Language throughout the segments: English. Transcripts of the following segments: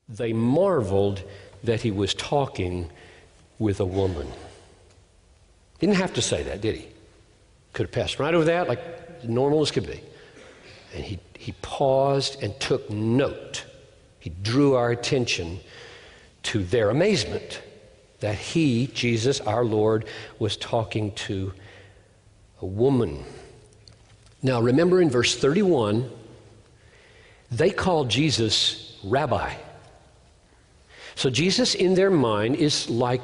they marveled that he was talking with a woman. Didn't have to say that, did he? Could have passed right over that like normal as could be. And he paused and took note. He drew our attention to their amazement that he, Jesus, our Lord, was talking to a woman. Now remember in verse 31, they called Jesus Rabbi. So Jesus in their mind is like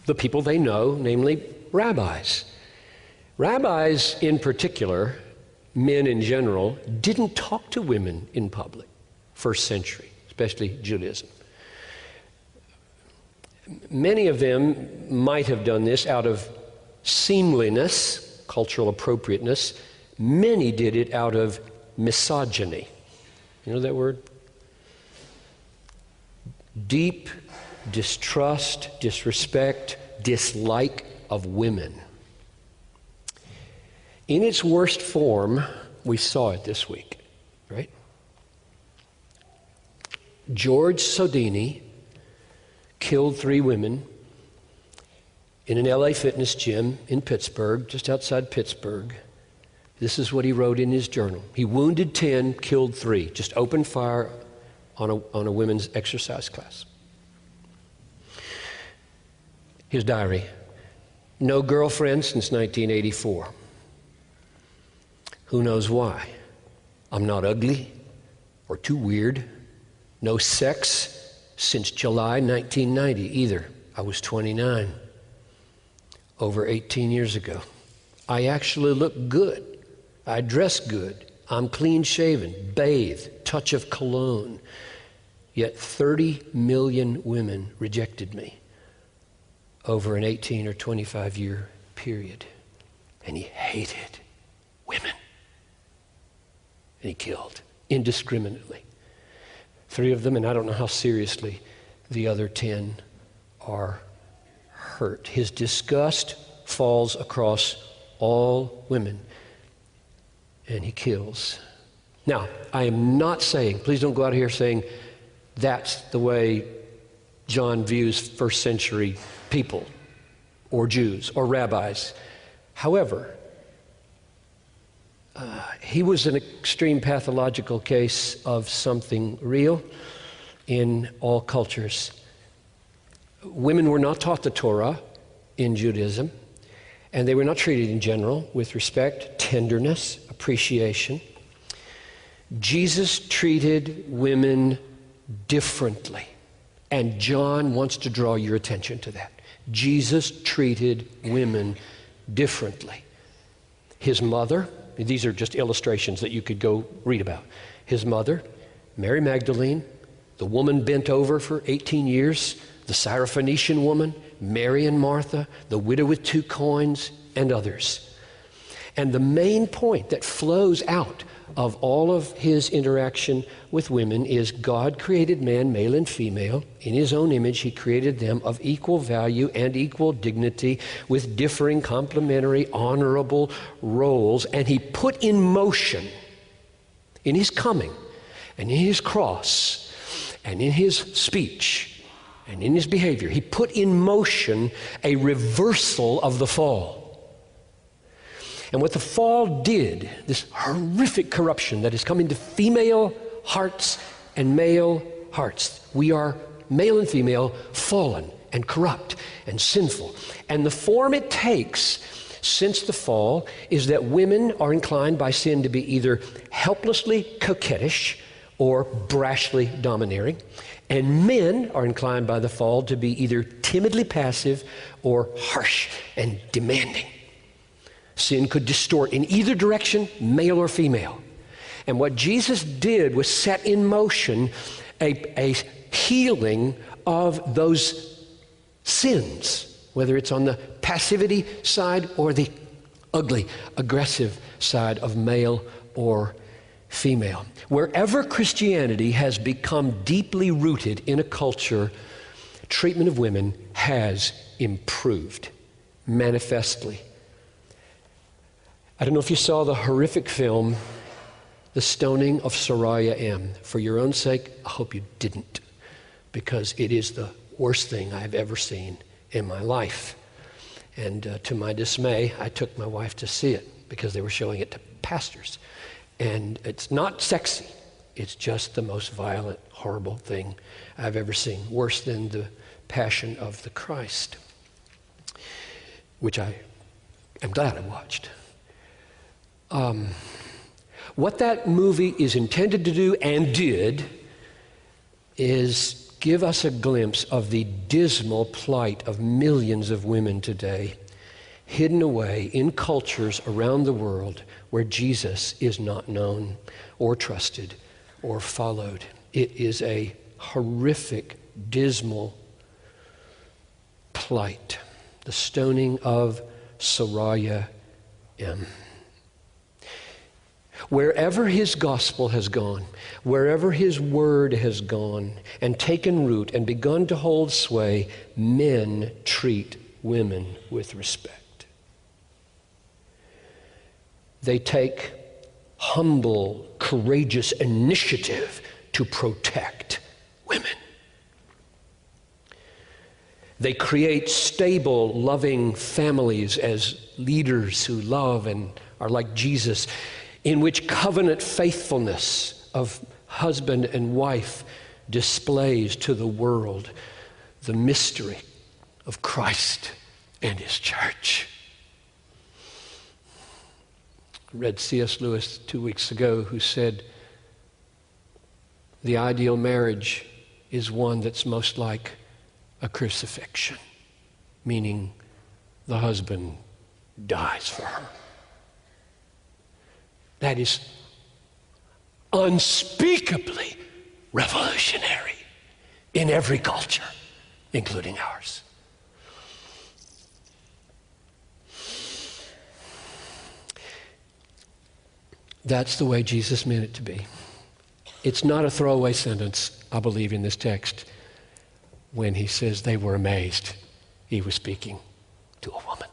the people they know, namely rabbis. Rabbis in particular, men in general, didn't talk to women in public, first century, especially Judaism. Many of them might have done this out of seemliness, cultural appropriateness. Many did it out of misogyny. You know that word? Deep distrust, disrespect, dislike of women. In its worst form, we saw it this week, right? George Sodini killed 3 women in an LA fitness gym in Pittsburgh, just outside Pittsburgh. This is what he wrote in his journal. He wounded 10, killed 3. Just opened fire on a women's exercise class. His diary. No girlfriend since 1984. Who knows why? I'm not ugly or too weird. No sex since July 1990 either. I was 29. Over 18 years ago. I actually look good. I dress good. I'm clean shaven, bathe, touch of cologne. Yet 30 million women rejected me over an 18 or 25 year period. And he hated women. And he killed indiscriminately. 3 of them, and I don't know how seriously the other 10 are hurt. His disgust falls across all women, and he kills. Now, I am not saying, please don't go out here saying that's the way John views first century people or Jews or rabbis. However, he was an extreme pathological case of something real in all cultures. Women were not taught the Torah in Judaism, and they were not treated in general with respect, tenderness, appreciation. Jesus treated women differently, and John wants to draw your attention to that. Jesus treated women differently. His mother, these are just illustrations that you could go read about. His mother, Mary Magdalene, the woman bent over for 18 years, the Syrophoenician woman, Mary and Martha, the widow with 2 coins, and others. And the main point that flows out of all of his interaction with women is God created man, male and female. In his own image, he created them of equal value and equal dignity with differing, complementary, honorable roles. And he put in motion in his coming and in his cross and in his speech and in his behavior, he put in motion a reversal of the fall. And what the fall did, this horrific corruption that has come into female hearts and male hearts. We are male and female, fallen and corrupt and sinful. And the form it takes since the fall is that women are inclined by sin to be either helplessly coquettish or brashly domineering. And men are inclined by the fall to be either timidly passive or harsh and demanding. Sin could distort in either direction, male or female. And what Jesus did was set in motion a healing of those sins, whether it's on the passivity side or the ugly, aggressive side of male or female. Wherever Christianity has become deeply rooted in a culture, treatment of women has improved manifestly. I don't know if you saw the horrific film the stoning of Sariah M. For your own sake, I hope you didn't, because it is the worst thing I've ever seen in my life. And to my dismay, I took my wife to see it because they were showing it to pastors. And it's not sexy. It's just the most violent, horrible thing I've ever seen, worse than the Passion of the Christ, which I am glad I watched. What that movie is intended to do and did is give us a glimpse of the dismal plight of millions of women today, hidden away in cultures around the world where Jesus is not known or trusted or followed. It is a horrific, dismal plight. The stoning of Sariah M. Wherever his gospel has gone, wherever his word has gone and taken root and begun to hold sway, men treat women with respect. They take humble, courageous initiative to protect women. They create stable, loving families as leaders who love and are like Jesus, in which covenant faithfulness of husband and wife displays to the world the mystery of Christ and his church. I read C.S. Lewis 2 weeks ago, who said, the ideal marriage is one that's most like a crucifixion, meaning the husband dies for her. That is unspeakably revolutionary in every culture, including ours. That's the way Jesus meant it to be. It's not a throwaway sentence, I believe, in this text when he says they were amazed. He was speaking to a woman.